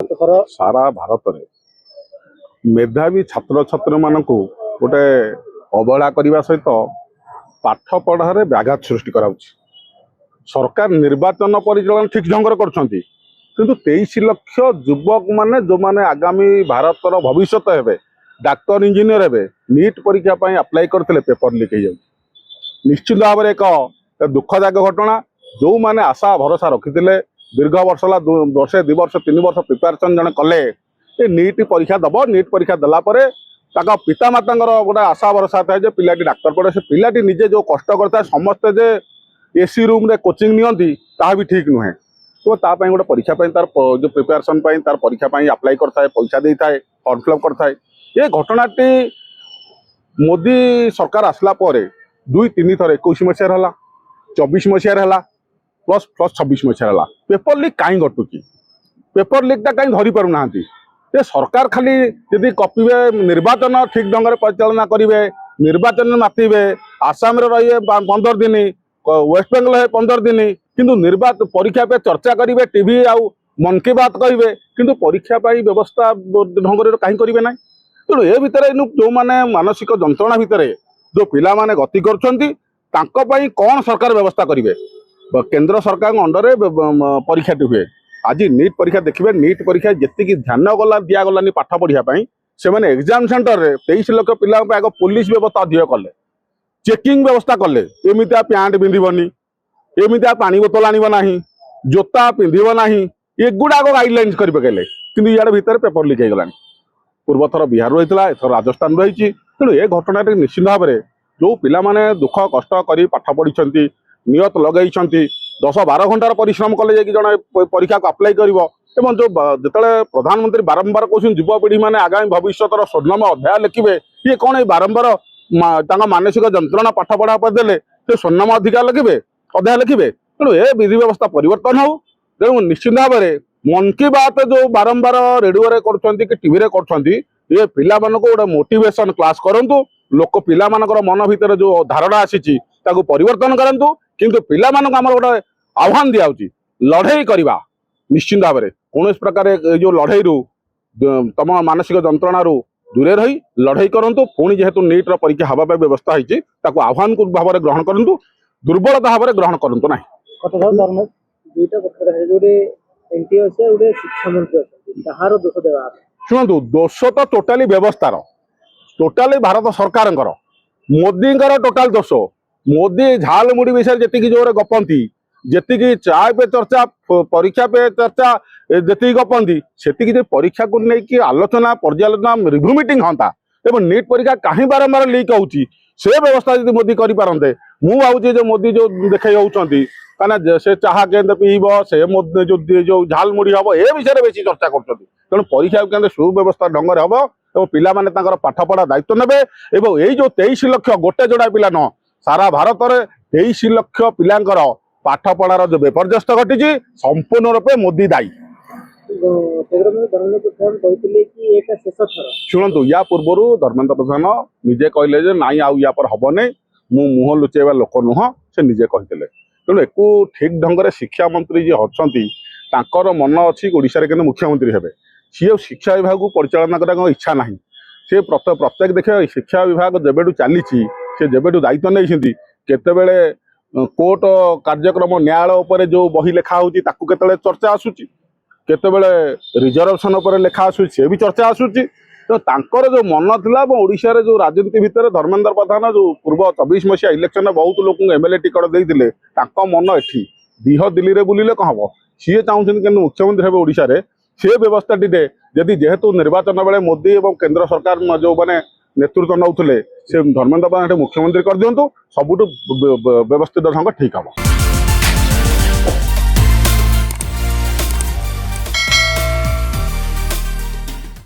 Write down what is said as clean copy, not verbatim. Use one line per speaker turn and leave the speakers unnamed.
सारा भारत में मेधावी छात्र छात्री मान गोटे अवहेला करने सहित पाठ पढ़ार व्याघात सृष्टि करा सरकार निर्वाचन परिचालन ठीक ढंग से किंतु 23 लाख युवक माने जो माने आगामी भारतर भविष्य हे डाक्तर इंजीनियर हे नीट परीक्षा अप्लाई करते पेपर लीक हो निश्चित भाव में एक दुखदायक घटना जो माने आशा भरोसा रखी दीर्घ वर्ष वर्षे 2 वर्ष 3 वर्ष प्रिपेरेसन जन कले नीट परीक्षा दब नीट परीक्षा देलापर पिता माता गोटे आशा भरोसा थाए पिलाटी डाक्तर पढ़े से पिलाटी निजे जो कष्ट करता समस्ते जे एसी रूम रे कोचिंग नियंती ता भी ठीक नुहे तो तापाई गोटे परीक्षा तार जो प्रिपेरेसन तार परीक्षा अप्लाई करता है पैसा देता है फॉर्म फिलअप करता है ये घटनाटी मोदी सरकार आसला परे 2-3 थर 21 मसीह 24 मसीह प्लस 26 मसीह पेपर लीक कहीं घटुची पेपर लीक कहीं धरी पार ना ये सरकार खाली यदि कपिबे निर्वाचन ठीक ढंग से परिचालना करेंगे निर्वाचन मातिबे आसाम रे 15 दिन वेस्ट बेंगल है 15 दिन किंतु निर्वाचन परीक्षा पे चर्चा करेंगे टीवी आउ मन की बात कहे किंतु परीक्षा व्यवस्था ढंग से कहीं करेंगे ना तेणु ए भितर जो मैंने मानसिक जंत्रणा भितर जो पिला माने गति कर कौन सरकार व्यवस्था करेंगे केंद्र सरकार अंडर परीक्षा हुए आज नीट परीक्षा देखिए नीट परीक्षा जी ध्यान गला दि गलानी पाठ पढ़ाई से मैंने एग्जाम सेंटर रे 23 लाख पिला आग पुलिस व्यवस्था अधिक कले चेकिंग व्यवस्था कले एमती पैंट पिंधबनी एमती पानी बोतल आना जोता पिंधब ना एगुड़ाक गाइडलाइंस कर पकेले कि इे भितर पेपर लीक हो गला पूर्व थर बिहार रही है एथर राजस्थान रही तेणु ए घटना निश्चित भाव में जो पिला माने दुख कष्ट कर पाठ पढ़ी नियत लगे 10-12 घंटार परिश्रम कले जड़े परीक्षा को अप्लाई कर जो जिते प्रधानमंत्री बारंबार कहते युवपीढ़ी मैंने आगामी भविष्य स्वर्णम अध्याय लिखे ये कौन ये बारंबार मानसिक जंत्रणा पाठ पढ़ा पर देले से स्वर्णम अधिकार लिखे अध्याय लिखे तेणु ए विधि व्यवस्था परिवर्तन हो तेणु निश्चित भाव में मन की बात जो बारंबार रेडियो कर टीवी कर पिला गोटे मोटिवेशन क्लास करूँ लोक पिला मन भितर जो धारणा आसी परिवर्तन करूँ किंतु पिला आमर गोटे आह्वान दिया लड़े करवा निश्चित भाव में कौन प्रकार जो लड़े तुम मानसिक जंत्रणा दूरे रही लड़े करूँ पुणी जेहेतु नीट परीक्षा हवाई व्यवस्था होती आह्वान भाव में ग्रहण करूँ दुर्बलता भाव में ग्रहण करूँ ना शुणु दोष तो टोटाली व्यवस्थार टोटाली भारत सरकार मोदी टोटाल दोष मोदी झाल मुड़ी विषय जी जोरे गपंती जी चाय पे चर्चा परीक्षा पे चर्चा जी गपंती से परीक्षा को लेकिन आलोचना पर्यालोचना रिव्यू मीटिंग हाँ एवं नीट परीक्षा कहीं बारंबार लीक होची से व्यवस्था जो मोदी करें मुझे जो मोदी जो देखा कहीं से चाह के पीब से जो झाल मुड़ी हम ए विषय बेसी चर्चा कर तेणु परीक्षा के सुव्यवस्था ढंग से हम और पिला माने पाठ पढ़ा दायित्व नेबे एवं यही जो 23 लाख गोटे जोड़ा पिला न सारा भारत में 23 लाख पिलांकर पाठ पढ़ार जो विपर्यस्त घटी संपूर्ण रूपे मोदी दायी शुणु या पूर्व धर्मेन्द्र प्रधान निजे कहले नाई या पर हम नहीं मुह लुचेवा लोक नुह से निजे कहते तेणु एक ठीक ढंग से शिक्षा मंत्री जी अच्छा मन अच्छी ओडिशा रे मुख्यमंत्री हे सी शिक्षा विभाग को परिचालना करने इच्छा ना सी प्रत्येक देखिए शिक्षा विभाग जेबेठू चली जेबेठू दायित्व नहीं केतेबेले कोर्ट कार्यक्रम न्यायालय उपर जो बही लेखा होती केतेबेले चर्चा आसूची केतेबेले रिजर्वेशन उपर लेखा आसूची से भी चर्चा आसूची तो तांकर जो मन थिला ओडिशा रे जो राजनीति भितर धर्मेन्द्र प्रधान जो पूर्व 24 मसीहा इलेक्शन में बहुत लोक एमएलए टिकट देते मन एठी दीह दिल्ली रे बुलिले कह हम सी चाहूँ कि मुख्यमंत्री हे ओडिशा रे से व्यवस्था जदि जेहेतु निर्वाचन बेले मोदी और केंद्र सरकार जो मैंने नेतृत्व नौले से धर्मेन्द्र प्रधान मुख्यमंत्री कर दिंतु सबुठ व्यवस्थित ढंग ठीक हम।